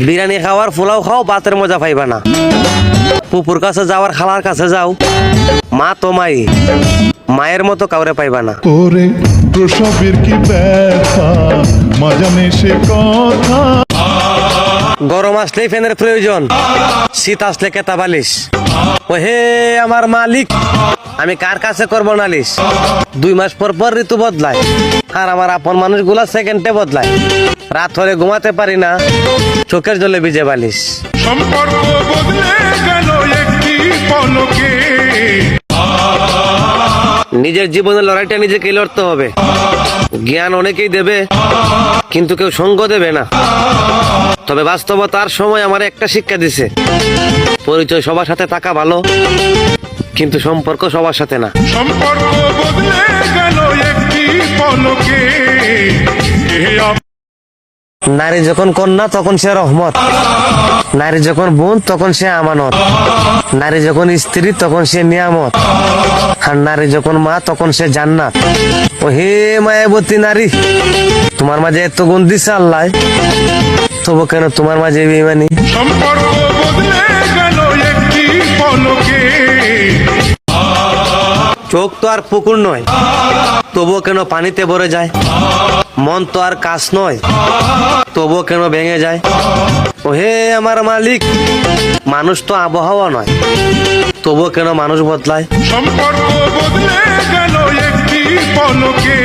বিরিয়ানি খাওয়ার পোলাও খাও, ভাতের মজা পাইবা না। পুপুর কাছে যাওয়ার খালার কাছে যাও, মা তো মাই, মায়ের মতো কাউরে পাইবা না। ওরে প্রসবের কি ব্যথা, মা জানে সে কথা। গরম আসলেই ফ্যানের প্রয়োজন, শীত আসলে কেতা বালিশ। ও হে আমার মালিক, আমি কার কাছে করবো নালিশ? 2 মাস পর পর ঋতু বদলায়, আর আমার আপন মানুষগুলা সেকেন্ডে বদলায়। রাত হলে ঘুমাতে পারি না, চোখের জলে ভিজে বালিশ। সম্পর্ক বদলে গেল একটি পলকে। নিজের জীবনের লড়াইটা নিজেকেই লড়তে হবে। জ্ঞান অনেকেই দেবে, কিন্তু কেউ সঙ্গ দেবে না। তবে বাস্তবতার সময় আমার একটা শিক্ষা দিছে, পরিচয় সবার সাথে থাকা ভালো, কিন্তু সম্পর্ক সবার সাথে না। সম্পর্ক বদলে গেল একটি পলকে। নারী যখন কন্যা তখন সে রহমত, নারী যখন বোন তখন সে আমানত, নারী যখন স্ত্রী তখন সে নিয়ামত, আর নারী যখন মা তখন সে জান্নাত। ও হে মায়াবতী নারী, তোমার মাঝে এত গুণ দিছে আল্লাহ, তবু কেন তোমার মাঝে বেঈমানি? সম্পর্ক বদলে গেল একটি পলকে। চোখ তো আর পুকুর নয়, তবুও কেন পানিতে ভরে যায়? মন তো আর কাছ নয়, তবুও কেন ভেঙে যায়? ও হে আমার মালিক, মানুষ তো আবহাওয়া নয়, তবুও কেন মানুষ বদলায়? সম্পর্ক বদলে গেল একটি পলকে।